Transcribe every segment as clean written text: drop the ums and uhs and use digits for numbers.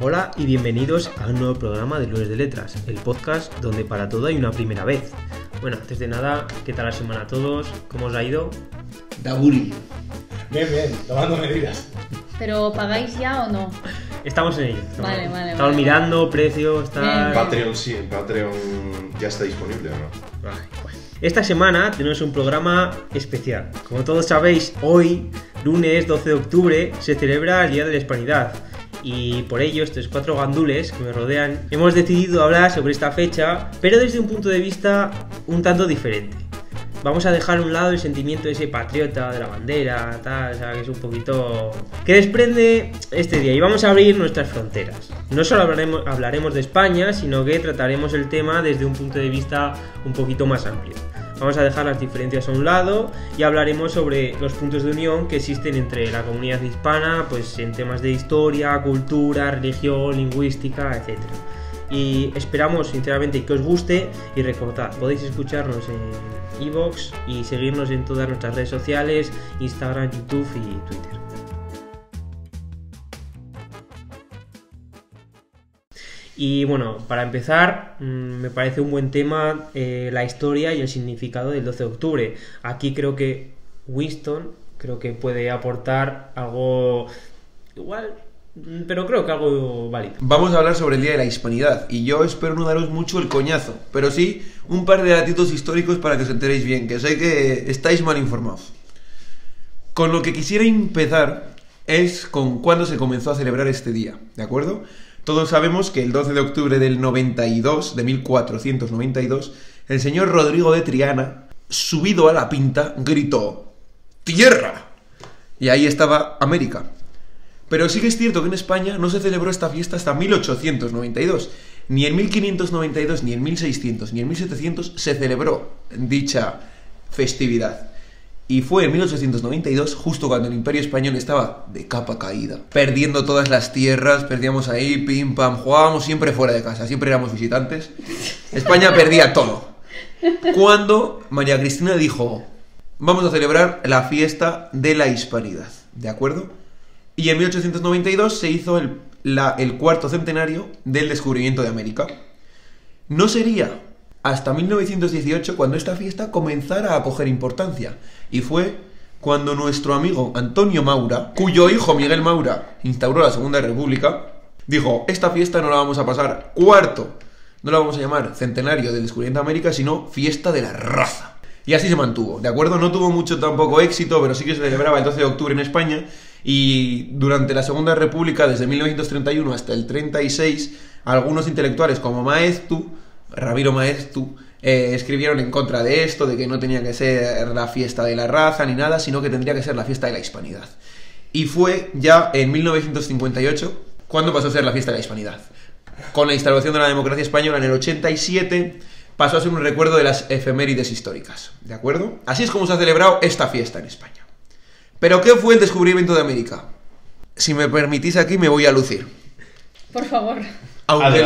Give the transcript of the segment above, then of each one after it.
Hola y bienvenidos a un nuevo programa de Lunes de Letras, el podcast donde para todo hay una primera vez. Bueno, antes de nada, ¿qué tal la semana a todos? ¿Cómo os ha ido? Da bullying. Bien, tomando medidas. ¿Pero pagáis ya o no? Estamos en ello. Vale. Estamos mirando precios, tal... Patreon sí, Patreon ya está disponible, ¿o no? Ay, bueno. Esta semana tenemos un programa especial. Como todos sabéis, hoy, lunes 12 de octubre, se celebra el Día de la Hispanidad. Y por ello, estos 4 gandules que me rodean, hemos decidido hablar sobre esta fecha, pero desde un punto de vista un tanto diferente. Vamos a dejar a un lado el sentimiento ese patriota de la bandera, tal, o sea, que es un poquito... que desprende este día, y vamos a abrir nuestras fronteras. No solo hablaremos de España, sino que trataremos el tema desde un punto de vista un poquito más amplio. Vamos a dejar las diferencias a un lado y hablaremos sobre los puntos de unión que existen entre la comunidad hispana, pues en temas de historia, cultura, religión, lingüística, etc. Y esperamos sinceramente que os guste, y recordad, podéis escucharnos en iVoox y seguirnos en todas nuestras redes sociales, Instagram, YouTube y Twitter. Y bueno, para empezar, me parece un buen tema la historia y el significado del 12 de octubre. Aquí creo que Winston puede aportar algo igual, pero creo que algo válido. Vamos a hablar sobre el Día de la Hispanidad, y yo espero no daros mucho el coñazo, pero sí un par de datitos históricos para que os enteréis bien, que sé que estáis mal informados. Con lo que quisiera empezar es con cuándo se comenzó a celebrar este día, ¿de acuerdo? Todos sabemos que el 12 de octubre del 92, de 1492, el señor Rodrigo de Triana, subido a la pinta, gritó ¡Tierra! Y ahí estaba América. Pero sí que es cierto que en España no se celebró esta fiesta hasta 1892. Ni en 1592, ni en 1600, ni en 1700 se celebró dicha festividad. Y fue en 1892, justo cuando el Imperio Español estaba de capa caída, perdiendo todas las tierras, perdíamos ahí, pim, pam, jugábamos siempre fuera de casa, siempre éramos visitantes. España perdía todo. Cuando María Cristina dijo, vamos a celebrar la fiesta de la Hispanidad, ¿de acuerdo? Y en 1892 se hizo el cuarto centenario del descubrimiento de América. No sería hasta 1918 cuando esta fiesta comenzara a coger importancia, y fue cuando nuestro amigo Antonio Maura, cuyo hijo Miguel Maura instauró la Segunda República, dijo, esta fiesta no la vamos a pasar cuarto, no la vamos a llamar centenario del descubrimiento de América, sino fiesta de la raza. Y así se mantuvo, ¿de acuerdo? No tuvo mucho tampoco éxito, pero sí que se celebraba el 12 de octubre en España, y durante la Segunda República, desde 1931 hasta el 36, algunos intelectuales como Maeztu, Ramiro Maeztu, escribieron en contra de esto, de que no tenía que ser la fiesta de la raza ni nada, sino que tendría que ser la fiesta de la Hispanidad. Y fue ya en 1958 cuando pasó a ser la fiesta de la Hispanidad. Con la instauración de la democracia española en el 87 pasó a ser un recuerdo de las efemérides históricas, ¿de acuerdo? Así es como se ha celebrado esta fiesta en España. ¿Pero qué fue el descubrimiento de América? Si me permitís, aquí me voy a lucir. Por favor. Aunque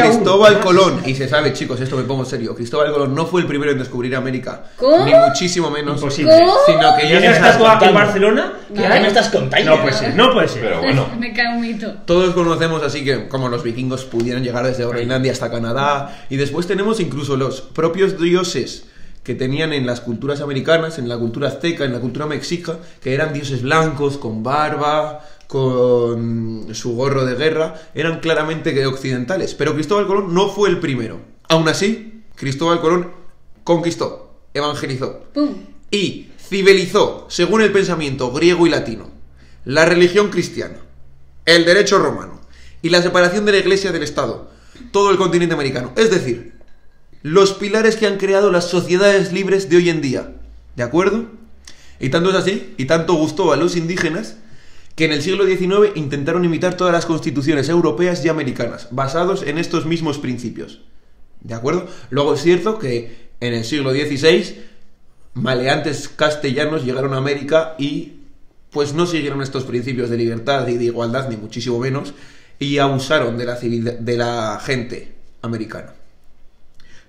Cristóbal Colón, y se sabe, chicos, esto me pongo serio, Cristóbal Colón no fue el primero en descubrir América. ¿Cómo? Ni muchísimo menos. Imposible. Sino que ya ¿Qué me estás contando? ¿En Barcelona? ¿Qué me estás contando? No puede ser. Pero bueno. Me cae un mito. todos conocemos así que como los vikingos pudieron llegar desde Groenlandia hasta Canadá, y después tenemos incluso los propios dioses que tenían en las culturas americanas, en la cultura azteca, en la cultura mexica, que eran dioses blancos, con barba, con su gorro de guerra, eran claramente occidentales. Pero Cristóbal Colón no fue el primero. Aún así, Cristóbal Colón conquistó, evangelizó ¡Pum! y civilizó, según el pensamiento griego y latino, la religión cristiana, el derecho romano y la separación de la Iglesia del Estado, todo el continente americano. Es decir, los pilares que han creado las sociedades libres de hoy en día, ¿de acuerdo? Y tanto es así, y tanto gustó a los indígenas, que en el siglo XIX intentaron imitar todas las constituciones europeas y americanas, basados en estos mismos principios, ¿de acuerdo? Luego es cierto que en el siglo XVI maleantes castellanos llegaron a América y pues no siguieron estos principios de libertad y de igualdad, ni muchísimo menos, y abusaron de la gente americana.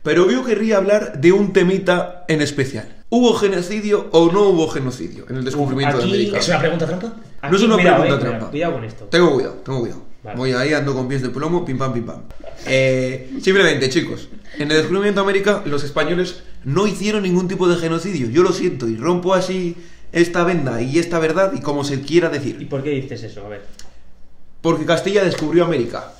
Pero yo querría hablar de un temita en especial. ¿Hubo genocidio o no hubo genocidio en el descubrimiento de América? ¿Es una pregunta trampa? No es una pregunta trampa. Cuidado con esto. Tengo cuidado. Vale. Voy ahí, ando con pies de plomo, pim pam, pim pam. Simplemente, chicos, en el descubrimiento de América, los españoles no hicieron ningún tipo de genocidio. Yo lo siento y rompo así esta venda y esta verdad y como se quiera ¿Y decir. por qué dices eso? A ver. Porque Castilla descubrió América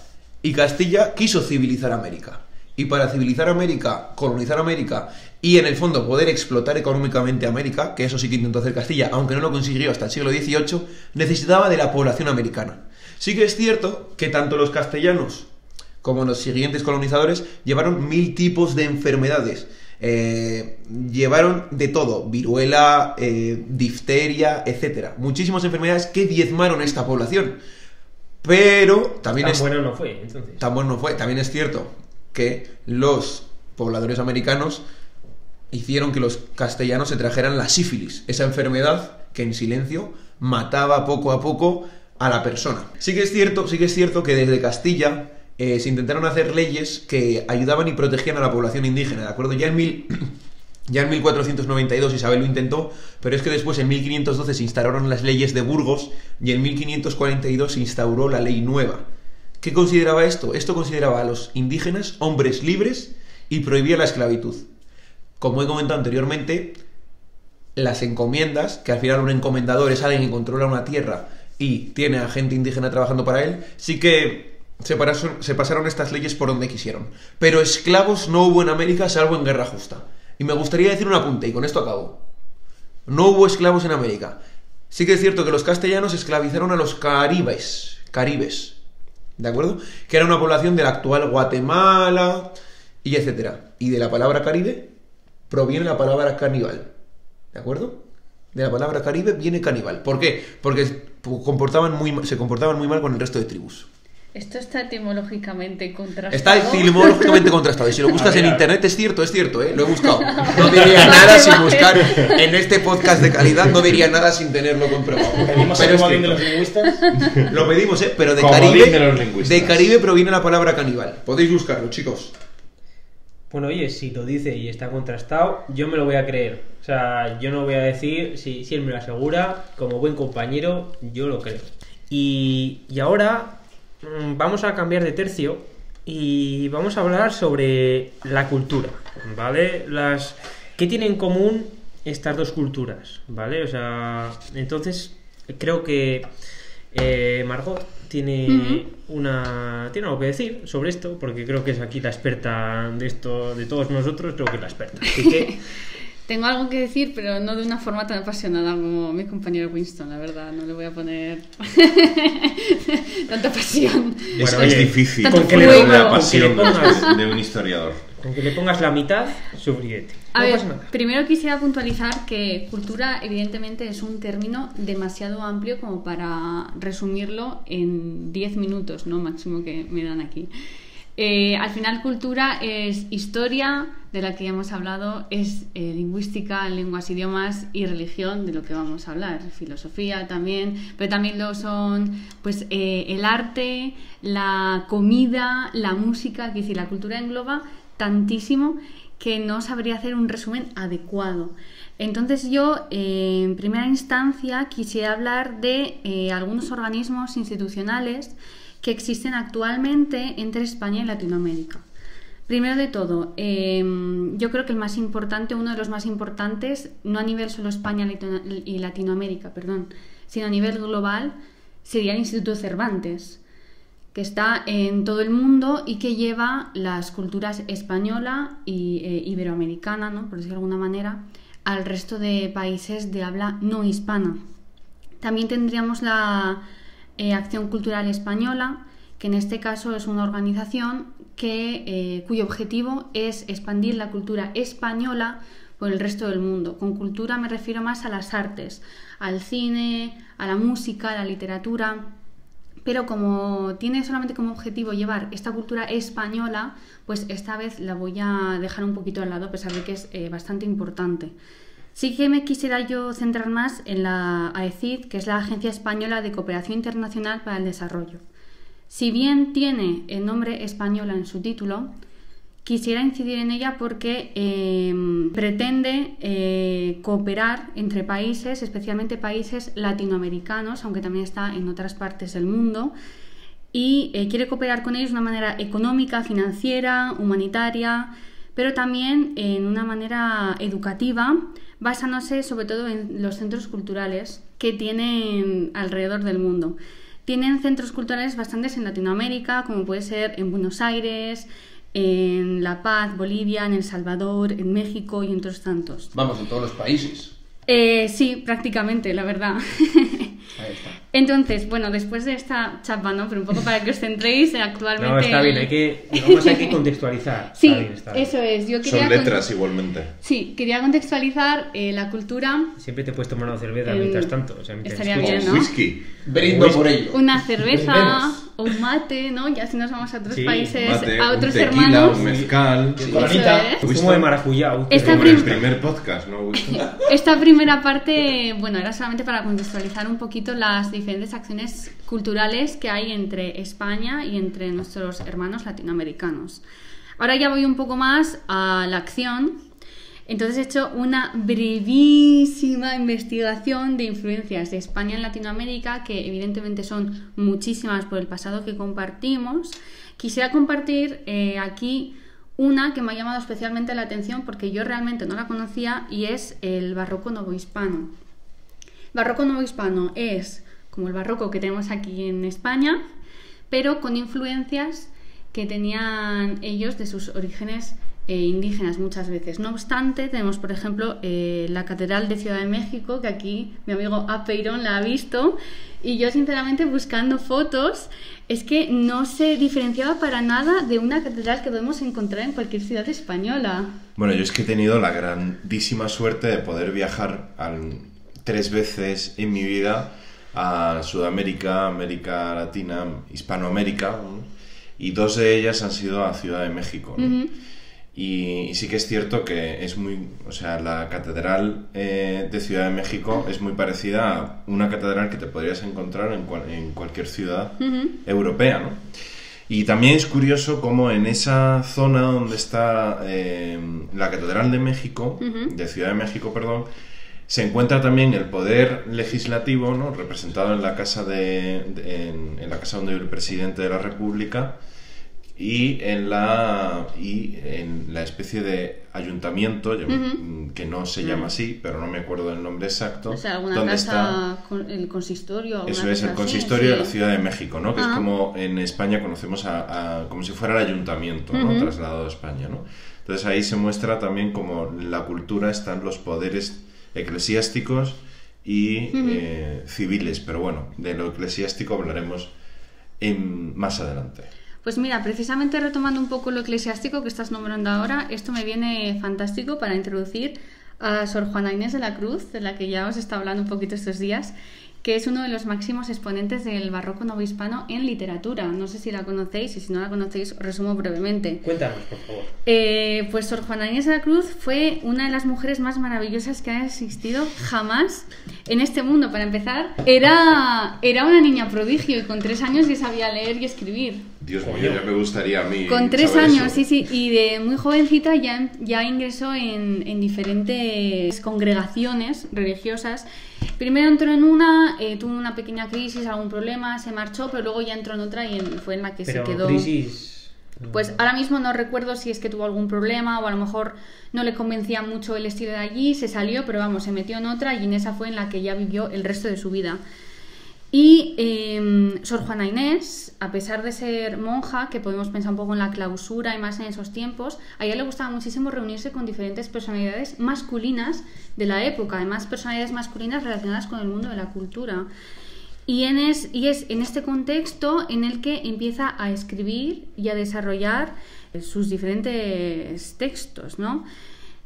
y Castilla quiso civilizar América. Y para civilizar América, colonizar América y en el fondo poder explotar económicamente América, que eso sí que intentó hacer Castilla, aunque no lo consiguió hasta el siglo XVIII, necesitaba de la población americana. Sí que es cierto que tanto los castellanos como los siguientes colonizadores llevaron 1000 tipos de enfermedades. Llevaron de todo, viruela, difteria, etcétera. Muchísimas enfermedades que diezmaron esta población. Pero también Tan bueno no fue, entonces. Tan bueno no fue. También es cierto que los pobladores americanos hicieron que los castellanos se trajeran la sífilis, esa enfermedad que en silencio mataba poco a poco a la persona. Sí que es cierto que desde Castilla se intentaron hacer leyes que ayudaban y protegían a la población indígena, ¿de acuerdo? Ya en 1492 Isabel lo intentó, pero es que después en 1512 se instauraron las leyes de Burgos y en 1542 se instauró la ley nueva. ¿Qué consideraba esto? Esto consideraba a los indígenas hombres libres y prohibía la esclavitud. Como he comentado anteriormente, las encomiendas, que al final un encomendador es alguien que controla una tierra y tiene a gente indígena trabajando para él, sí que se pasaron estas leyes por donde quisieron. Pero esclavos no hubo en América salvo en Guerra Justa. Y me gustaría decir un apunte, y con esto acabo. No hubo esclavos en América. Sí que es cierto que los castellanos esclavizaron a los caribes, ¿de acuerdo? Que era una población de la actual Guatemala y etcétera. Y de la palabra Caribe proviene la palabra caníbal, ¿de acuerdo? De la palabra Caribe viene caníbal. ¿Por qué? Porque se comportaban muy mal con el resto de tribus. Esto está etimológicamente contrastado. Está etimológicamente contrastado. Y si lo buscas en internet, es cierto, ¿eh? Lo he buscado. No diría nada sin buscar en este podcast de calidad, no diría nada sin tenerlo comprobado. ¿Pedimos Pero el es comodín de cierto. los lingüistas? Lo pedimos, pero de Comodín Caribe, de los lingüistas. de Caribe proviene la palabra caníbal. Podéis buscarlo, chicos. Bueno, oye, si lo dice y está contrastado, yo me lo voy a creer. O sea, yo no voy a decir, si él me lo asegura, como buen compañero, yo lo creo. Y ahora vamos a cambiar de tercio y vamos a hablar sobre la cultura, ¿vale? ¿Qué tienen en común estas dos culturas? ¿Vale? O sea, entonces creo que Margot tiene tiene algo que decir sobre esto, porque creo que es aquí la experta de esto, de todos nosotros, creo que es la experta. Así que Tengo algo que decir, pero no de una forma tan apasionada como mi compañero Winston, la verdad. No le voy a poner tanta pasión. Es, Bueno, es oye, difícil tanto con fuego. la pasión Con que le pongas- de un historiador. con que le pongas la mitad, suficiente. A No ver, pasa nada. primero quisiera puntualizar que cultura evidentemente es un término demasiado amplio como para resumirlo en 10 minutos, ¿no? Máximo que me dan aquí. Al final cultura es historia, de la que ya hemos hablado, es lingüística, lenguas, idiomas y religión, de lo que vamos a hablar, filosofía también, pero también lo son pues el arte, la comida, la música, es decir, la cultura engloba tantísimo que no sabría hacer un resumen adecuado. Entonces yo, en primera instancia, quisiera hablar de algunos organismos institucionales que existen actualmente entre España y Latinoamérica. Primero de todo, yo creo que el más importante, uno de los más importantes, no a nivel solo España y Latinoamérica, sino a nivel global, sería el Instituto Cervantes, que está en todo el mundo y que lleva las culturas española e iberoamericana, ¿no? Por decirlo de alguna manera, al resto de países de habla no hispana. También tendríamos la Acción Cultural Española, que en este caso es una organización cuyo objetivo es expandir la cultura española por el resto del mundo. Con cultura me refiero más a las artes, al cine, a la música, a la literatura, pero como tiene solamente como objetivo llevar esta cultura española, pues esta vez la voy a dejar un poquito al lado, a pesar de que es bastante importante. Sí que me quisiera yo centrar más en la AECID, que es la Agencia Española de Cooperación Internacional para el Desarrollo. Si bien tiene el nombre española en su título, quisiera incidir en ella porque pretende cooperar entre países, especialmente países latinoamericanos, aunque también está en otras partes del mundo, y quiere cooperar con ellos de una manera económica, financiera, humanitaria, pero también en una manera educativa, basándose sobre todo en los centros culturales que tienen alrededor del mundo. Tienen centros culturales bastantes en Latinoamérica, como puede ser en Buenos Aires, en La Paz, Bolivia, en El Salvador, en México y otros tantos. Vamos, en todos los países. Sí, prácticamente, la verdad. Ahí está. Entonces, bueno, después de esta chapa, ¿no? Pero un poco para que os centréis actualmente... No, está bien, hay que contextualizar. Sí, Está bien, está bien. eso es. Yo quería Son letras igualmente. Sí, quería contextualizar la cultura. Siempre te puedes tomar una cerveza mientras tanto. O sea, mientras estaría escuchas. bien, ¿no? Whisky. Brindo por ello. Una cerveza Brindemos. o un mate, ¿no? Ya si nos vamos a otros Sí, países, Mate, a otros un tequila, hermanos. un mezcal. Sí. Eso Coronita. es. Un zumo de maracuyá. Esta Como en el prim- primer podcast, ¿no? Whisky. Esta primera parte, bueno, era solamente para contextualizar un poquito las diferentes acciones culturales que hay entre España y entre nuestros hermanos latinoamericanos. Ahora ya voy un poco más a la acción. Entonces he hecho una brevísima investigación de influencias de España en Latinoamérica, que evidentemente son muchísimas por el pasado que compartimos. Quisiera compartir aquí una que me ha llamado especialmente la atención porque yo realmente no la conocía, y es el barroco novohispano. Barroco novohispano es como el barroco que tenemos aquí en España, pero con influencias que tenían ellos de sus orígenes indígenas muchas veces. No obstante, tenemos por ejemplo la Catedral de Ciudad de México, que aquí mi amigo Apeirón la ha visto, y yo sinceramente buscando fotos es que no se diferenciaba para nada de una catedral que podemos encontrar en cualquier ciudad española. Bueno, yo es que he tenido la grandísima suerte de poder viajar 3 veces en mi vida a Sudamérica, América Latina, Hispanoamérica, ¿no? Y 2 de ellas han sido a Ciudad de México, ¿no? Ujú. Y sí que es cierto que es muy... O sea, la catedral de Ciudad de México es muy parecida a una catedral que te podrías encontrar en cualquier ciudad europea, ¿no? Y también es curioso cómo en esa zona donde está la Catedral de México, de Ciudad de México, perdón, se encuentra también el poder legislativo, ¿no? Representado en la casa en la casa donde vive el presidente de la República, y en la especie de ayuntamiento, que no se llama así, pero no me acuerdo del nombre exacto. O sea, alguna donde casa, el consistorio. alguna Eso es, cosa el así, consistorio sí. de la Ciudad de México, ¿no? Que Ajá. es como en España conocemos como si fuera el ayuntamiento, ¿no? Trasladado a España, ¿no? Entonces ahí se muestra también como la cultura están los poderes eclesiásticos y civiles, pero bueno, de lo eclesiástico hablaremos más adelante. Pues mira, precisamente retomando un poco lo eclesiástico que estás nombrando ahora, esto me viene fantástico para introducir a Sor Juana Inés de la Cruz, de la que ya os está hablando un poquito estos días, que es uno de los máximos exponentes del barroco novohispano en literatura. No sé si la conocéis, y si no la conocéis os resumo brevemente. Cuéntanos, por favor. Pues Sor Juana Inés de la Cruz fue una de las mujeres más maravillosas que han existido jamás en este mundo. Para empezar, era una niña prodigio y con 3 años ya sabía leer y escribir. Dios mío, ya me gustaría a mí Con 3 saber años, eso. sí, y de muy jovencita ya ingresó en diferentes congregaciones religiosas. Primero entró en una, tuvo una pequeña crisis, algún problema, se marchó, pero luego ya entró en otra y fue en la que Pero se quedó. crisis... Pues ahora mismo no recuerdo si es que tuvo algún problema o a lo mejor no le convencía mucho el estilo de allí, se salió, pero vamos, se metió en otra y en esa fue en la que ya vivió el resto de su vida. Y Sor Juana Inés, a pesar de ser monja, que podemos pensar un poco en la clausura y más en esos tiempos, a ella le gustaba muchísimo reunirse con diferentes personalidades masculinas de la época, además personalidades masculinas relacionadas con el mundo de la cultura. Y es en este contexto en el que empieza a escribir y a desarrollar sus diferentes textos, ¿no?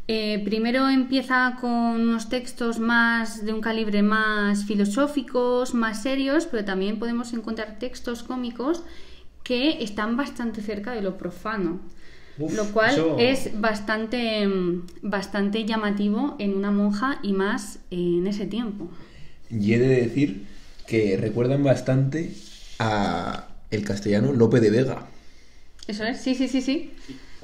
Primero empieza con unos textos más de un calibre más filosóficos, más serios, pero también podemos encontrar textos cómicos que están bastante cerca de lo profano, lo cual eso- es bastante llamativo en una monja y más en ese tiempo. Y he de decir que recuerdan bastante a el castellano Lope de Vega. Eso es, sí,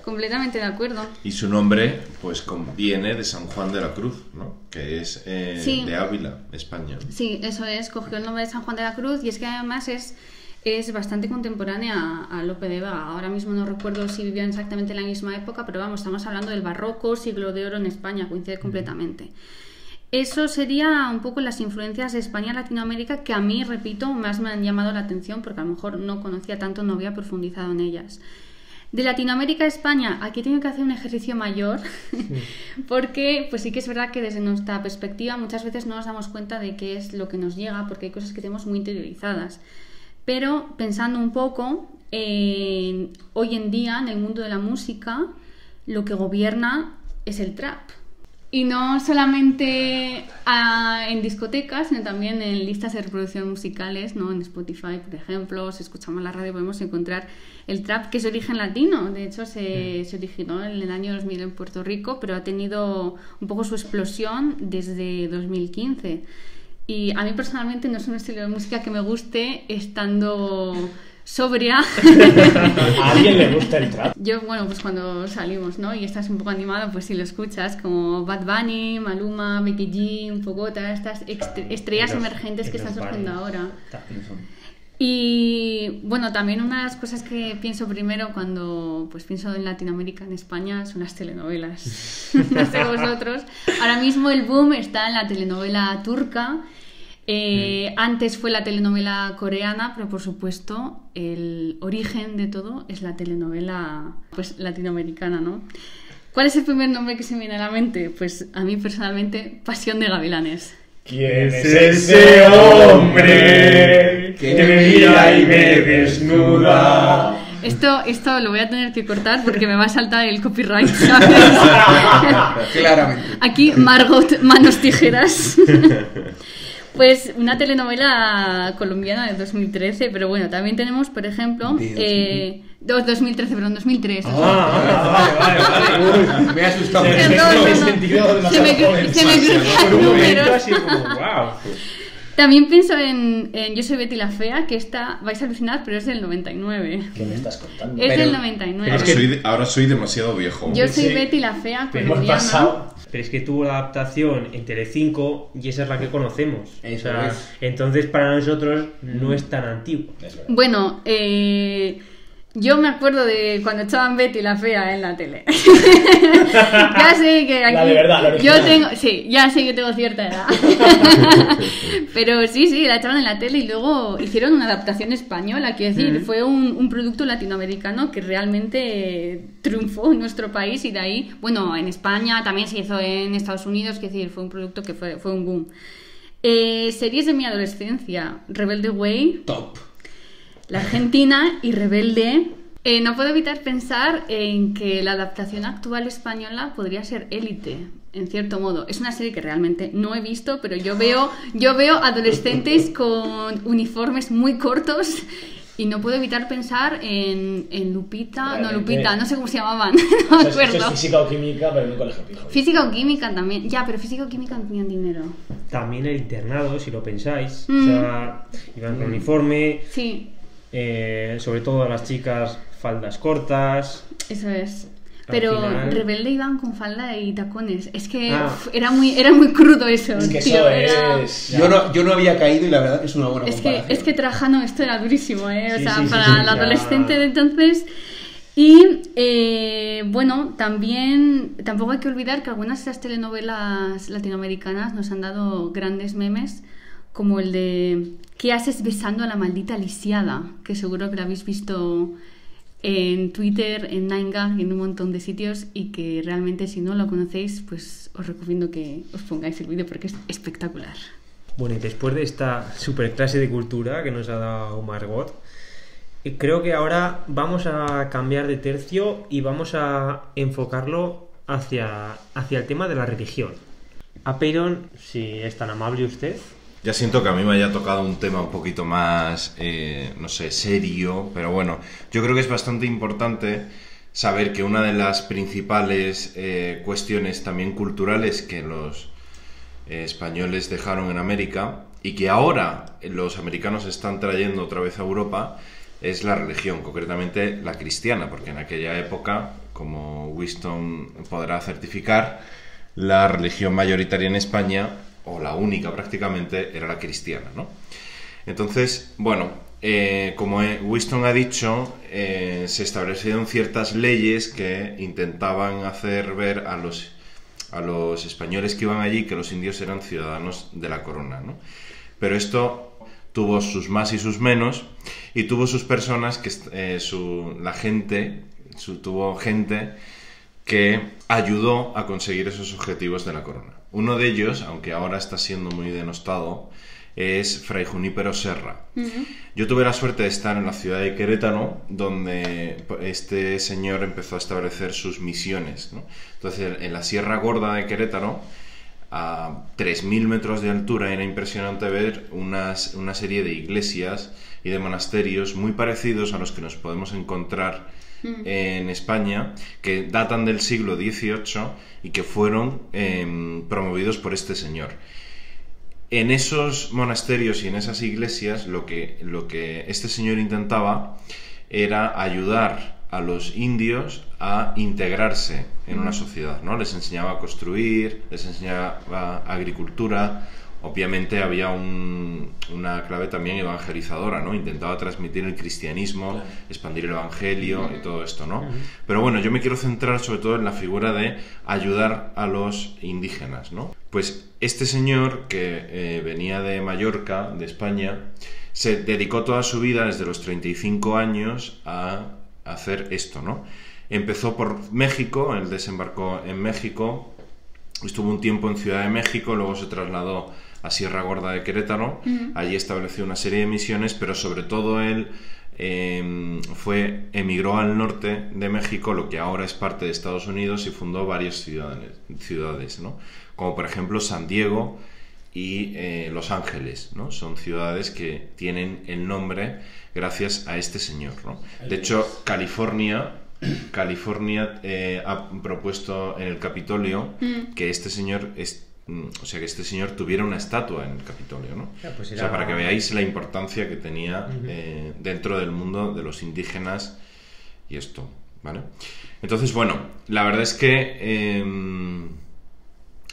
completamente de acuerdo. Y su nombre, pues, viene de San Juan de la Cruz, ¿no? Que es Sí. de Ávila, España. Sí, eso es, cogió el nombre de San Juan de la Cruz y es que además es es bastante contemporánea a Lope de Vega. Ahora mismo no recuerdo si vivían exactamente en la misma época, pero vamos, estamos hablando del barroco, siglo de oro en España, coincide completamente. Eso sería un poco las influencias de España a Latinoamérica, que a mí, repito, más me han llamado la atención porque a lo mejor no conocía tanto, no había profundizado en ellas. De Latinoamérica a España, aquí tengo que hacer un ejercicio mayor, porque pues sí que es verdad que desde nuestra perspectiva muchas veces no nos damos cuenta de qué es lo que nos llega, porque hay cosas que tenemos muy interiorizadas. Pero pensando un poco, hoy en día en el mundo de la música lo que gobierna es el trap. Y no solamente en discotecas, sino también en listas de reproducción musicales, ¿no? En Spotify, por ejemplo, si escuchamos la radio podemos encontrar el trap, que es de origen latino. De hecho, se originó en el año 2000 en Puerto Rico, pero ha tenido un poco su explosión desde 2015. Y a mí personalmente no es un estilo de música que me guste estando sobria. ¿A alguien le gusta el trap? Yo, bueno, pues cuando salimos, ¿no? Y estás un poco animado, pues si lo escuchas, como Bad Bunny, Maluma, Becky G, un poco todas estas estrellas emergentes que están surgiendo ahora. Y bueno, también una de las cosas que pienso primero cuando pues pienso en Latinoamérica, en España, son las telenovelas. No sé vosotros. Ahora mismo el boom está en la telenovela turca. Antes fue la telenovela coreana, pero por supuesto el origen de todo es la telenovela pues latinoamericana, ¿no? ¿Cuál es el primer nombre que se me viene a la mente? Pues a mí personalmente, Pasión de Gavilanes. ¿Quién es ese hombre que me mira y me desnuda? Esto lo voy a tener que cortar porque me va a saltar el copyright, ¿sabes? Claramente. Aquí Margot Manos Tijeras. Pues una telenovela colombiana de 2013, pero bueno, también tenemos, por ejemplo, 2013. Vale. Me ha asustado. Se me cruzan números. Así como, wow. También pienso en Yo soy Betty la Fea, que esta vais a alucinar, pero es del 99. ¿Qué me estás contando? Es del 99. Ahora soy demasiado viejo. Yo soy Sí. Betty la Fea Hemos colombiana. pasado. Pero es que tuvo la adaptación en Telecinco y esa es la que conocemos. Eso O sea, es. entonces para nosotros no es tan antiguo. Es verdad. Bueno, yo me acuerdo de cuando echaban Betty la Fea en la tele. Ya sé que aquí... La de verdad, la original. ya sé que tengo cierta edad. Pero sí, la echaban en la tele y luego hicieron una adaptación española. Quiero decir, fue un producto latinoamericano que realmente triunfó en nuestro país y de ahí, bueno, en España también se hizo en Estados Unidos. Quiero decir, fue un producto que fue un boom. Series de mi adolescencia: Rebelde Way, Top. La Argentina y Rebelde. No puedo evitar pensar en que la adaptación actual española podría ser Élite, en cierto modo. Es una serie que realmente no he visto, pero yo veo adolescentes con uniformes muy cortos y no puedo evitar pensar en Lupita, Realmente. no sé cómo se llamaban, no me Eso es acuerdo. física o química, pero en un colegio fijo. Física o química también, ya, pero física o química no tenían dinero. También el internado, si lo pensáis. O sea, iban con uniforme, Sí, sobre todo las chicas faldas cortas. eso es. Al Pero final- Rebelde iban con falda y tacones. Es que era muy crudo eso. Es que tío, eso es... Yo no había caído y la verdad que es una buena comparación. Es que Trajano esto era durísimo, ¿eh? O Sí, sea, sí, sí, para sí, la ya. adolescente de entonces. Y bueno, también tampoco hay que olvidar que algunas de esas telenovelas latinoamericanas nos han dado grandes memes, como el de ¿qué haces besando a la maldita lisiada? Que seguro que lo habéis visto en Twitter, en 9gag y en un montón de sitios, y que realmente si no lo conocéis, pues os recomiendo que os pongáis el vídeo porque es espectacular. Bueno, y después de esta super clase de cultura que nos ha dado Margot, creo que ahora vamos a cambiar de tercio y vamos a enfocarlo hacia el tema de la religión. Apeiron, si es tan amable usted. Ya siento que a mí me haya tocado un tema un poquito más, no sé, serio, pero bueno, yo creo que es bastante importante saber que una de las principales cuestiones también culturales que los españoles dejaron en América y que ahora los americanos están trayendo otra vez a Europa es la religión, concretamente la cristiana, porque en aquella época, como Winston podrá certificar, la religión mayoritaria en España, o la única prácticamente, era la cristiana, ¿no? Entonces, bueno, como Winston ha dicho, se establecieron ciertas leyes que intentaban hacer ver a los españoles que iban allí que los indios eran ciudadanos de la corona, ¿no? Pero esto tuvo sus más y sus menos, y tuvo sus personas, tuvo gente que ayudó a conseguir esos objetivos de la corona. Uno de ellos, aunque ahora está siendo muy denostado, es Fray Junípero Serra. Yo tuve la suerte de estar en la ciudad de Querétaro, donde este señor empezó a establecer sus misiones, ¿no? Entonces, en la Sierra Gorda de Querétaro, a 3.000 metros de altura, era impresionante ver una serie de iglesias y de monasterios muy parecidos a los que nos podemos encontrar en España, que datan del siglo XVIII y que fueron promovidos por este señor. En esos monasterios y en esas iglesias lo que este señor intentaba era ayudar a los indios a integrarse en una sociedad, ¿no? Les enseñaba a construir, les enseñaba agricultura. Obviamente había una clave también evangelizadora, ¿no? Intentaba transmitir el cristianismo, claro, expandir el evangelio y todo esto, ¿no? Pero bueno, yo me quiero centrar sobre todo en la figura de ayudar a los indígenas, ¿no? Pues este señor que venía de Mallorca, de España, se dedicó toda su vida, desde los 35 años, a hacer esto, ¿no? Empezó por México, él desembarcó en México, estuvo un tiempo en Ciudad de México, luego se trasladó a Sierra Gorda de Querétaro, allí estableció una serie de misiones, pero sobre todo él emigró al norte de México, lo que ahora es parte de Estados Unidos, y fundó varias ciudades, ¿no? Como por ejemplo San Diego y Los Ángeles, ¿no? Son ciudades que tienen el nombre gracias a este señor, ¿no? De hecho, California ha propuesto en el Capitolio que este señor tuviera una estatua en el Capitolio, ¿no? Pues o sea, para que veáis la importancia que tenía dentro del mundo de los indígenas y esto, ¿vale? Entonces, bueno, la verdad es que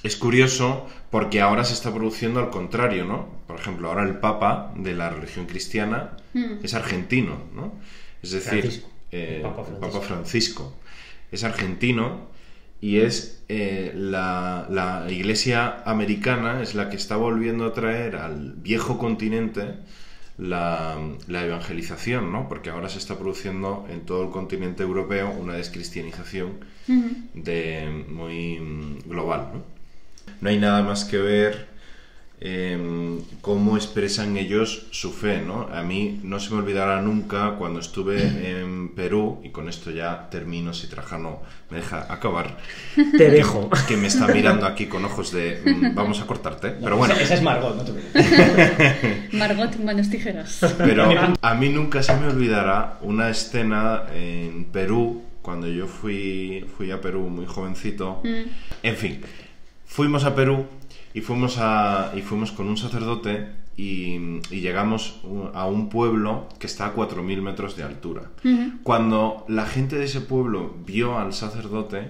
es curioso porque ahora se está produciendo al contrario, ¿no? Por ejemplo, ahora el Papa de la religión cristiana es argentino, ¿no? Es decir, el Papa Francisco es argentino, y es la Iglesia americana es la que está volviendo a traer al viejo continente la evangelización, ¿no? Porque ahora se está produciendo en todo el continente europeo una descristianización muy global, ¿no? No hay nada más que ver cómo expresan ellos su fe, ¿no? A mí no se me olvidará nunca cuando estuve en Perú, y con esto ya termino si Trajano me deja acabar. Te dejo. Que me está mirando aquí con ojos de vamos a cortarte, no, pero bueno. Esa es Margot, no te preocupes. Margot, manos tijeras. Pero a mí nunca se me olvidará una escena en Perú, cuando yo fui a Perú muy jovencito. En fin, fuimos a Perú y fuimos con un sacerdote y llegamos a un pueblo que está a 4.000 metros de altura. Cuando la gente de ese pueblo vio al sacerdote,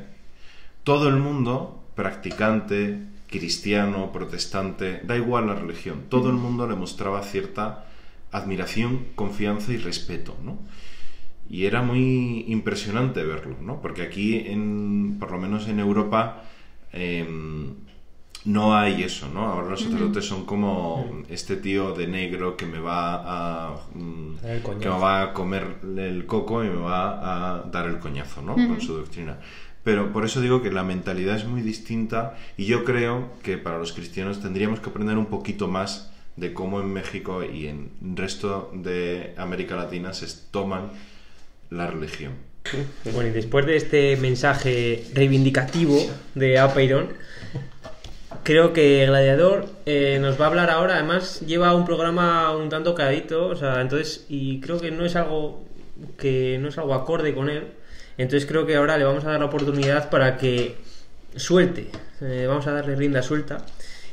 todo el mundo, practicante, cristiano, protestante, da igual la religión, todo el mundo le mostraba cierta admiración, confianza y respeto, ¿no? Y era muy impresionante verlo, ¿no? Porque aquí, por lo menos en Europa, no hay eso, ¿no? Ahora los sacerdotes son como este tío de negro que me va a comer el coco y me va a dar el coñazo, ¿no? Con su doctrina. Pero por eso digo que la mentalidad es muy distinta, y yo creo que para los cristianos tendríamos que aprender un poquito más de cómo en México y en el resto de América Latina se toman la religión. Bueno, y después de este mensaje reivindicativo de Apeiron, creo que Gladiador nos va a hablar ahora. Además lleva un programa un tanto cadito, o sea, entonces, y creo que no es algo acorde con él. Entonces creo que ahora le vamos a dar la oportunidad para que suelte, vamos a darle rienda suelta,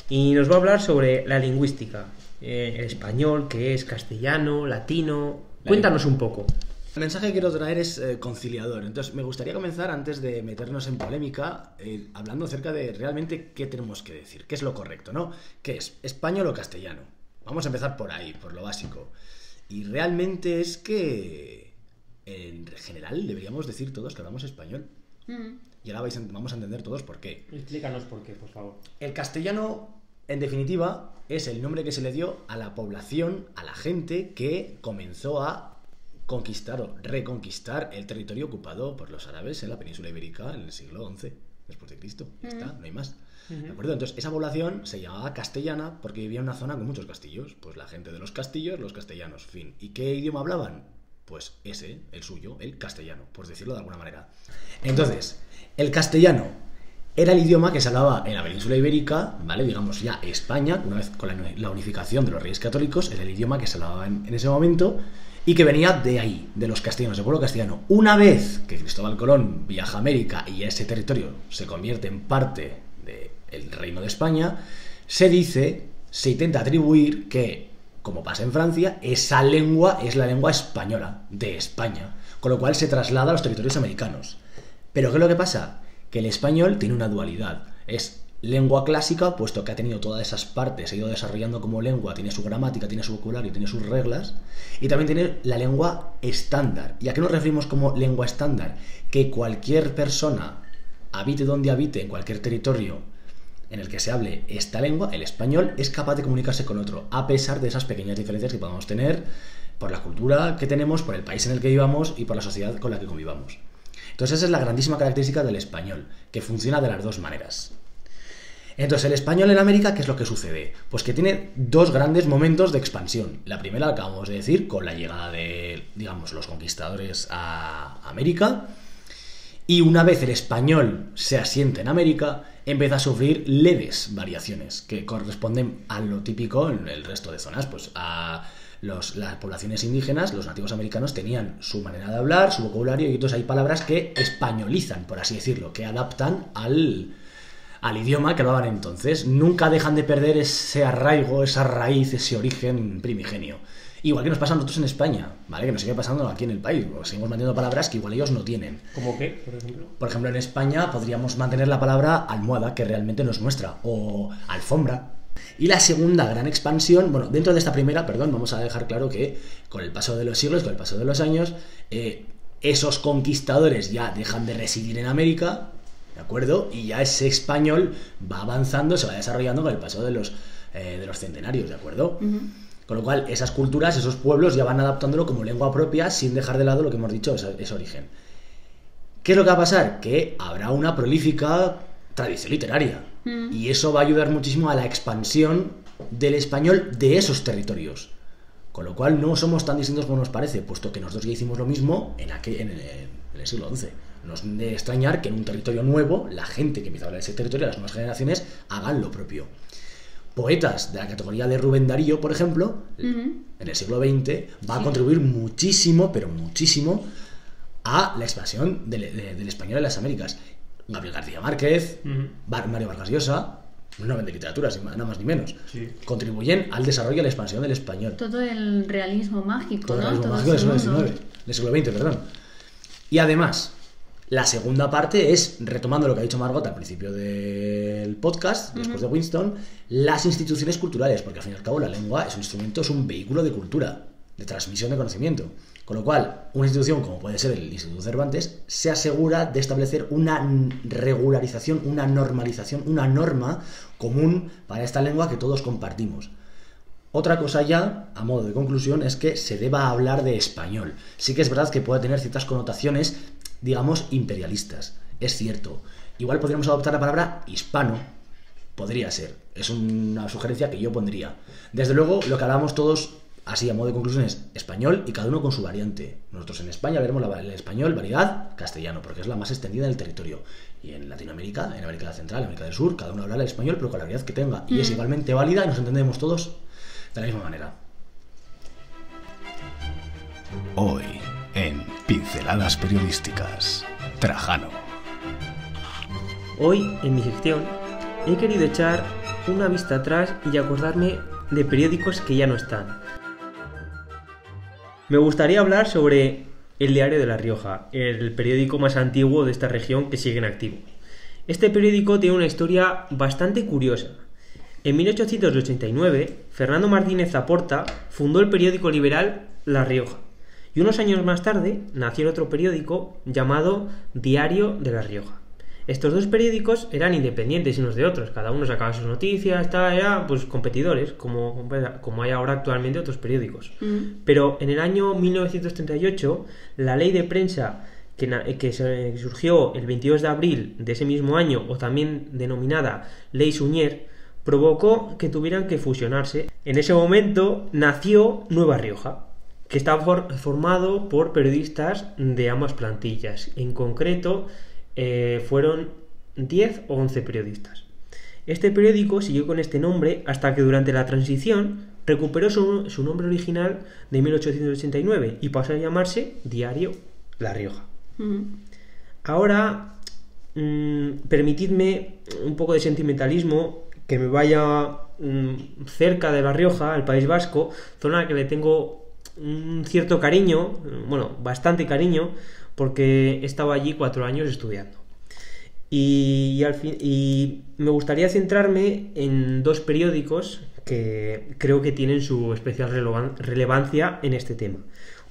y nos va a hablar sobre la lingüística, el español, que es castellano, latino. Cuéntanos un poco. El mensaje que quiero traer es conciliador. Entonces me gustaría comenzar, antes de meternos en polémica, hablando acerca de realmente qué tenemos que decir, qué es lo correcto, ¿no? ¿Qué es? ¿Español o castellano? Vamos a empezar por ahí, por lo básico. Y realmente es que, en general, deberíamos decir todos que hablamos español. Y ahora vamos a entender todos por qué. Explícanos por qué, por favor. El castellano, en definitiva, es el nombre que se le dio a la población, a la gente que comenzó a conquistar o reconquistar el territorio ocupado por los árabes en la península ibérica en el siglo XI después de Cristo. Ya está, no hay más. ¿De acuerdo? Entonces, esa población se llamaba castellana porque vivía en una zona con muchos castillos. Pues la gente de los castillos, los castellanos, fin. ¿Y qué idioma hablaban? Pues ese, el suyo, el castellano, por decirlo de alguna manera. Entonces, el castellano era el idioma que se hablaba en la península ibérica, ¿vale? Digamos ya España, una vez con la unificación de los reyes católicos, era el idioma que se hablaba en ese momento y que venía de ahí, de los castellanos, del pueblo castellano. Una vez que Cristóbal Colón viaja a América y ese territorio se convierte en parte del reino de España, se intenta atribuir que, como pasa en Francia, esa lengua es la lengua española de España, con lo cual se traslada a los territorios americanos. Pero ¿qué es lo que pasa? Que el español tiene una dualidad. Es lengua clásica, puesto que ha tenido todas esas partes, se ha ido desarrollando como lengua, tiene su gramática, tiene su vocabulario, tiene sus reglas, y también tiene la lengua estándar. ¿Y a qué nos referimos como lengua estándar? Que cualquier persona, habite donde habite, en cualquier territorio en el que se hable esta lengua, el español, es capaz de comunicarse con otro, a pesar de esas pequeñas diferencias que podamos tener por la cultura que tenemos, por el país en el que vivamos y por la sociedad con la que convivamos. Entonces esa es la grandísima característica del español, que funciona de las dos maneras. Entonces el español en América, ¿qué es lo que sucede? Pues que tiene dos grandes momentos de expansión. La primera la acabamos de decir, con la llegada de, digamos, los conquistadores a América. Y una vez el español se asienta en América, empieza a sufrir leves variaciones que corresponden a lo típico en el resto de zonas. Pues a las poblaciones indígenas, los nativos americanos, tenían su manera de hablar, su vocabulario, y entonces hay palabras que españolizan, por así decirlo, que adaptan al idioma que hablaban entonces. Nunca dejan de perder ese arraigo, esa raíz, ese origen primigenio. Igual que nos pasa a nosotros en España, ¿vale? Que nos sigue pasando aquí en el país. Seguimos manteniendo palabras que igual ellos no tienen. ¿Cómo qué, por ejemplo? Por ejemplo, en España podríamos mantener la palabra almohada, que realmente no es nuestra, o alfombra. Y la segunda gran expansión, bueno, dentro de esta primera, vamos a dejar claro que con el paso de los siglos, con el paso de los años, esos conquistadores ya dejan de residir en América, ¿de acuerdo? Y ya ese español va avanzando, se va desarrollando con el paso de los centenarios, ¿de acuerdo? Con lo cual, esas culturas, esos pueblos ya van adaptándolo como lengua propia sin dejar de lado lo que hemos dicho, ese origen. ¿Qué es lo que va a pasar? Que habrá una prolífica tradición literaria. Y eso va a ayudar muchísimo a la expansión del español de esos territorios. Con lo cual no somos tan distintos como nos parece, puesto que nosotros ya hicimos lo mismo en el siglo XI. No es de extrañar que en un territorio nuevo, la gente que empieza a hablar de ese territorio, las nuevas generaciones, hagan lo propio. Poetas de la categoría de Rubén Darío, por ejemplo, en el siglo XX, va a contribuir muchísimo, pero muchísimo, a la expansión del español en las Américas. Gabriel García Márquez, Mario Vargas Llosa, un Nobel de literatura, nada más ni menos, contribuyen al desarrollo y a la expansión del español. Todo el realismo mágico, todo ¿no? el realismo mágico del siglo XX, perdón. Y además, la segunda parte es, retomando lo que ha dicho Margot al principio del podcast, después de Winston, las instituciones culturales, porque al fin y al cabo la lengua es un instrumento, es un vehículo de cultura, de transmisión de conocimiento. Con lo cual, una institución como puede ser el Instituto Cervantes se asegura de establecer una regularización, una normalización, una norma común para esta lengua que todos compartimos. Otra cosa ya, a modo de conclusión, es que se deba hablar de español. Sí que es verdad que puede tener ciertas connotaciones, digamos, imperialistas. Es cierto. Igual podríamos adoptar la palabra hispano. Podría ser. Es una sugerencia que yo pondría. Desde luego, lo que hablamos todos, así a modo de conclusión, es español y cada uno con su variante. Nosotros en España veremos el español, variedad, castellano, porque es la más extendida en el territorio. Y en Latinoamérica, en América Central, en América del Sur, cada uno habla el español, pero con la variedad que tenga. Y es igualmente válida y nos entendemos todos de la misma manera. Hoy, en Pinceladas Periodísticas, Trajano. Hoy, en mi sección, he querido echar una vista atrás y acordarme de periódicos que ya no están. Me gustaría hablar sobre El Diario de La Rioja, el periódico más antiguo de esta región que sigue en activo. Este periódico tiene una historia bastante curiosa. En 1889, Fernando Martínez Zaporta fundó el periódico liberal La Rioja. Y unos años más tarde nació otro periódico llamado Diario de La Rioja. Estos dos periódicos eran independientes unos de otros, cada uno sacaba sus noticias, eran pues competidores, como hay ahora actualmente otros periódicos. Pero en el año 1938, la ley de prensa que surgió el 22 de abril de ese mismo año, o también denominada Ley Suñer, provocó que tuvieran que fusionarse. En ese momento nació Nueva Rioja, que está formado por periodistas de ambas plantillas. En concreto, fueron 10 o 11 periodistas. Este periódico siguió con este nombre hasta que durante la transición recuperó su nombre original de 1889 y pasó a llamarse Diario La Rioja. Ahora, permitidme un poco de sentimentalismo, que me vaya cerca de La Rioja, el País Vasco, zona a la que le tengo un cierto cariño, bueno, bastante cariño, porque he estado allí 4 años estudiando. Y me gustaría centrarme en 2 periódicos que creo que tienen su especial relevancia en este tema.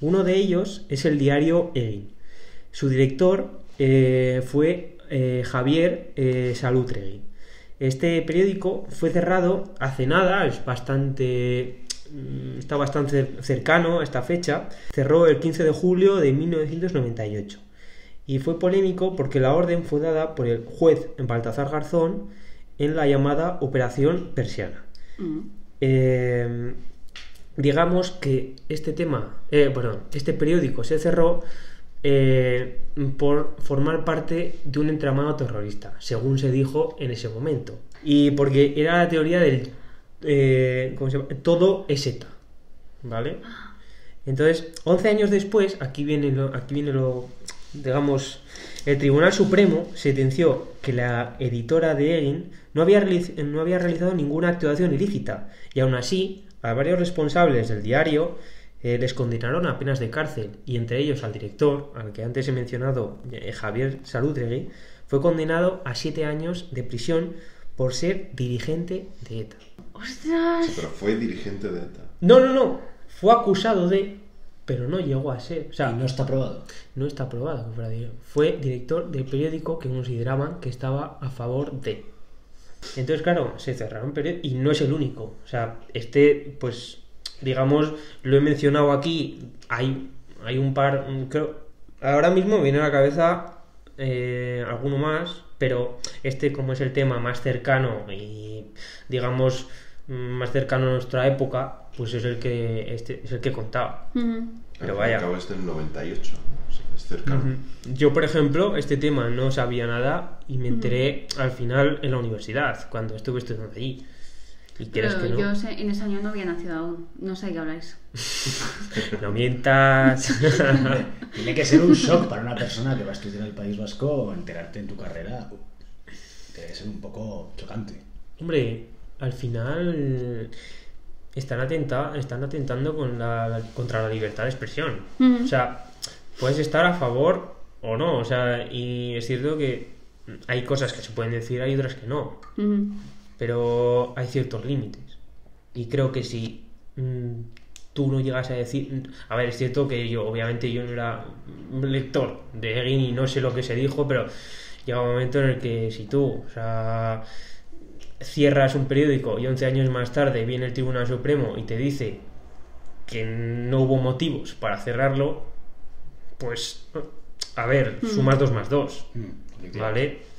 Uno de ellos es el diario Egin. Su director fue Javier Salútregui. Este periódico fue cerrado hace nada, está bastante cercano a esta fecha. Cerró el 15 de julio de 1998 y fue polémico porque la orden fue dada por el juez Baltasar Garzón en la llamada Operación Persiana. Digamos que este periódico se cerró por formar parte de un entramado terrorista, según se dijo en ese momento, y porque era la teoría del ¿cómo se llama? Todo es ETA, ¿vale? Entonces, 11 años después, aquí viene lo digamos, el Tribunal Supremo sentenció que la editora de Egin no había realizado ninguna actuación ilícita, y aún así a varios responsables del diario les condenaron a penas de cárcel, y entre ellos al director, al que antes he mencionado, Javier Salútregui, fue condenado a 7 años de prisión por ser dirigente de ETA. ¡Ostras! Sí, pero fue dirigente de ETA. No. Fue acusado de, pero no llegó a ser. O sea, Y no está probado. no está probado que fuera director. Fue director del periódico que consideraban que estaba a favor de. Entonces, claro, se cerraron periódicos y no es el único. O sea, pues, digamos, lo he mencionado aquí. Hay un par, creo. Ahora mismo me viene a la cabeza alguno más, pero como es el tema más cercano y, digamos, más cercano a nuestra época, pues es el que contaba. Pero vaya. Acabo del 98, ¿no? O sea, es cercano. Yo, por ejemplo, este tema no sabía nada y me enteré al final en la universidad, cuando estuve estudiando allí. Y quieres que no. Yo en ese año no había nacido aún. No sé de qué habláis. No mientas. Tiene que ser un shock para una persona que va a estudiar en el País Vasco, enterarte en tu carrera. Debe ser un poco chocante. Hombre, al final están atentando contra la libertad de expresión. O sea, puedes estar a favor o no. O sea, y es cierto que hay cosas que se pueden decir, hay otras que no. Pero hay ciertos límites. Y creo que si tú no llegas a decir... A ver, es cierto que obviamente yo no era un lector de Egin y no sé lo que se dijo, pero llega un momento en el que si tú, o sea, cierras un periódico y 11 años más tarde viene el Tribunal Supremo y te dice que no hubo motivos para cerrarlo, pues, a ver, sumas 2 más 2, ¿vale?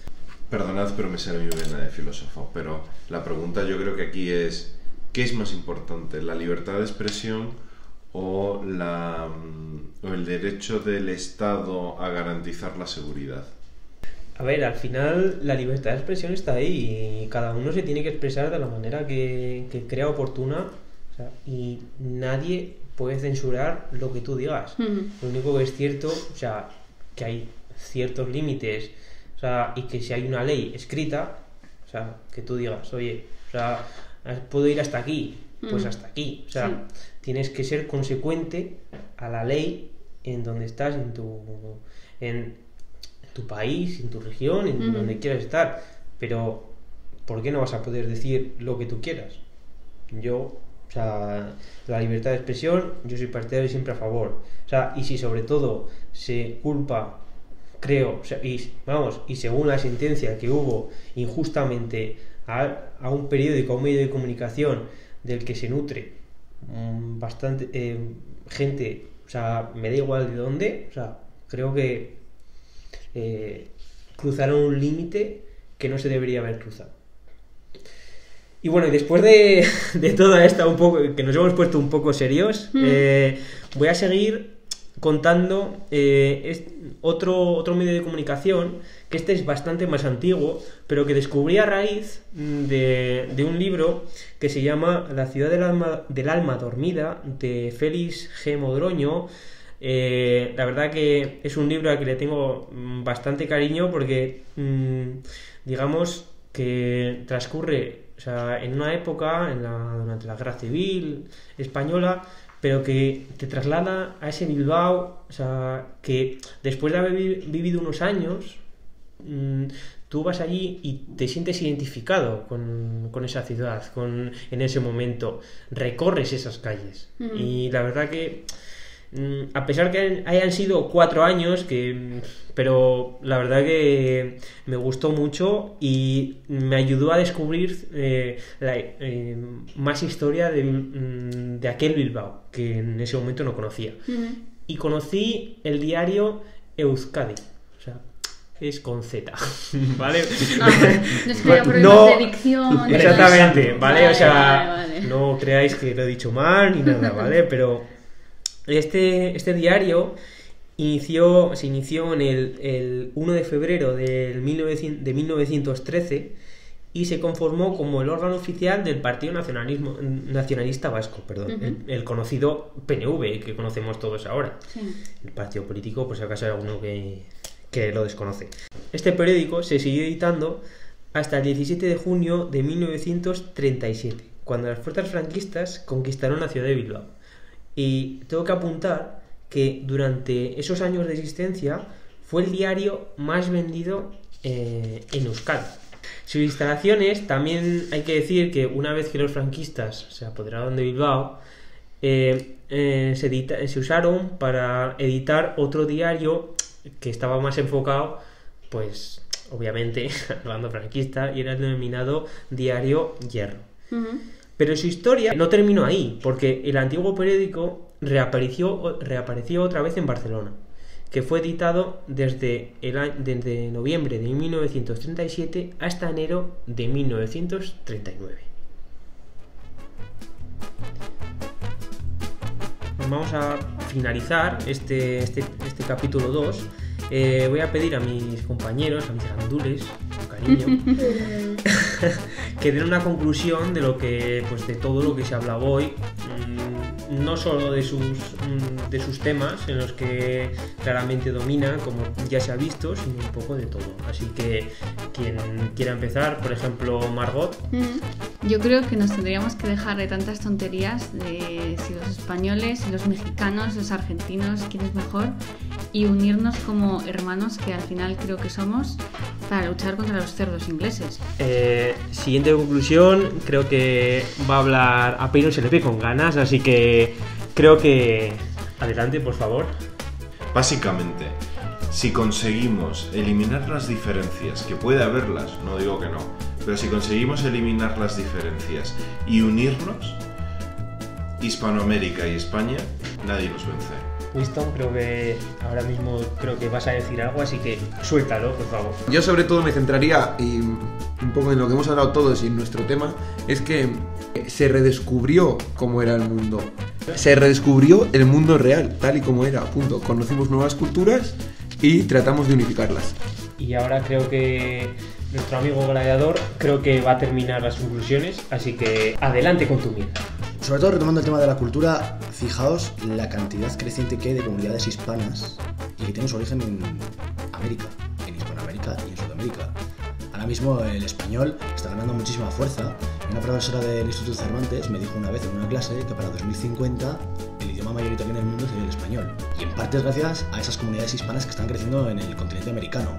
Perdonad, pero me sale muy bien la de filósofo, pero la pregunta yo creo que aquí es: ¿qué es más importante, la libertad de expresión o el derecho del Estado a garantizar la seguridad? A ver, al final la libertad de expresión está ahí y cada uno se tiene que expresar de la manera que crea oportuna, o sea, y nadie puede censurar lo que tú digas. Lo único que es cierto, o sea, que hay ciertos límites, o sea, y que si hay una ley escrita, o sea, que tú digas, oye, o sea, puedo ir hasta aquí, pues hasta aquí, o sea, tienes que ser consecuente a la ley en donde estás, en tu país, en tu región, en donde quieras estar. Pero ¿por qué no vas a poder decir lo que tú quieras? Yo O sea, la libertad de expresión, yo soy partidario siempre a favor. O sea, y si sobre todo se culpa, creo, o sea, y según la sentencia que hubo injustamente a un periódico, a un medio de comunicación del que se nutre bastante gente, o sea, me da igual de dónde, o sea, creo que cruzaron un límite que no se debería haber cruzado. Y bueno, y después de toda esta un poco, que nos hemos puesto un poco serios, voy a seguir contando otro medio de comunicación, que este es bastante más antiguo, pero que descubrí a raíz de un libro que se llama La ciudad del alma dormida, de Félix G. Modroño. La verdad que es un libro al que le tengo bastante cariño porque digamos que transcurre, o sea, en una época durante la Guerra Civil Española, pero que te traslada a ese Bilbao, o sea, que después de haber vivido unos años, tú vas allí y te sientes identificado con esa ciudad, en ese momento, recorres esas calles. Y la verdad que, a pesar que hayan sido 4 años, pero la verdad que me gustó mucho y me ayudó a descubrir más historia de aquel Bilbao, que en ese momento no conocía. Y conocí el diario Euskadi, o sea, es con Z, ¿vale? No es que haya problemas de dicción. Exactamente, ¿vale? O sea, vale. no creáis que lo he dicho mal ni nada, ¿vale? Pero este diario se inició en el 1 de febrero de 1913 y se conformó como el órgano oficial del Partido Nacionalista Vasco, el conocido PNV, que conocemos todos ahora. Sí. El partido político, por si acaso hay alguno que lo desconoce. Este periódico se siguió editando hasta el 17 de junio de 1937, cuando las fuerzas franquistas conquistaron la ciudad de Bilbao. Y tengo que apuntar que durante esos años de existencia fue el diario más vendido en Euskadi. Sus instalaciones, también hay que decir que una vez que los franquistas se apoderaron de Bilbao, se usaron para editar otro diario que estaba más enfocado, pues obviamente al bando franquista, y era el denominado Diario Hierro. Pero su historia no terminó ahí, porque el antiguo periódico reapareció otra vez en Barcelona, que fue editado desde noviembre de 1937 hasta enero de 1939. Vamos a finalizar este capítulo 2. Voy a pedir a mis compañeros, a mis gandules, con cariño, que den una conclusión de de todo lo que se ha hablado hoy, no solo de sus temas, en los que claramente dominan, como ya se ha visto, sino un poco de todo. Así que quien quiera empezar, por ejemplo, Margot. Yo creo que nos tendríamos que dejar de tantas tonterías de si los españoles, si los mexicanos, los argentinos, quién es mejor, y unirnos como hermanos, que al final creo que somos, para luchar contra los cerdos ingleses. Siguiente conclusión, creo que va a hablar a Peino, se le ve con ganas, así que creo que adelante, por favor. Básicamente, si conseguimos eliminar las diferencias, que puede haberlas, no digo que no, pero si conseguimos eliminar las diferencias y unirnos, Hispanoamérica y España, nadie nos vence. Winston, creo que ahora mismo vas a decir algo, así que suéltalo, por favor. Yo sobre todo me centraría un poco en lo que hemos hablado todos y en nuestro tema, es que se redescubrió cómo era el mundo. Se redescubrió el mundo real, tal y como era, punto. Conocimos nuevas culturas y tratamos de unificarlas. Y ahora creo que nuestro amigo Gladiador va a terminar las conclusiones, así que adelante con tu mierda. Sobre todo retomando el tema de la cultura, fijaos la cantidad creciente que hay de comunidades hispanas y que tienen su origen en América, en Hispanoamérica y en Sudamérica. Ahora mismo el español está ganando muchísima fuerza. Una profesora del Instituto Cervantes me dijo una vez en una clase que para 2050 el idioma mayoritario en el mundo sería el español. Y en parte es gracias a esas comunidades hispanas que están creciendo en el continente americano.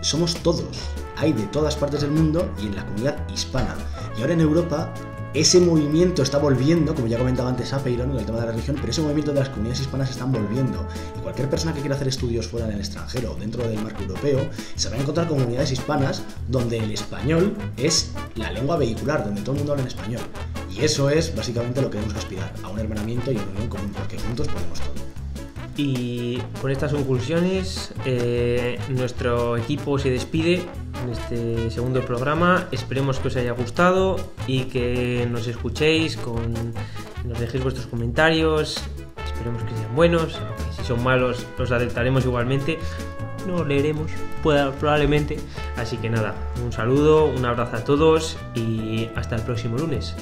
Somos todos, hay de todas partes del mundo y en la comunidad hispana. Y ahora en Europa ese movimiento está volviendo, como ya comentaba antes Apeiron, con el tema de la religión, pero ese movimiento de las comunidades hispanas están volviendo. Y cualquier persona que quiera hacer estudios fuera en el extranjero o dentro del marco europeo, se va a encontrar comunidades hispanas donde el español es la lengua vehicular, donde todo el mundo habla en español. Y eso es básicamente lo que debemos aspirar, a un hermanamiento y a una unión común, porque juntos podemos todo. Y con estas conclusiones, nuestro equipo se despide en este segundo programa. Esperemos que os haya gustado y que nos escuchéis, nos dejéis vuestros comentarios. Esperemos que sean buenos, aunque si son malos los aceptaremos igualmente. No los leeremos, probablemente. Así que nada, un saludo, un abrazo a todos y hasta el próximo lunes.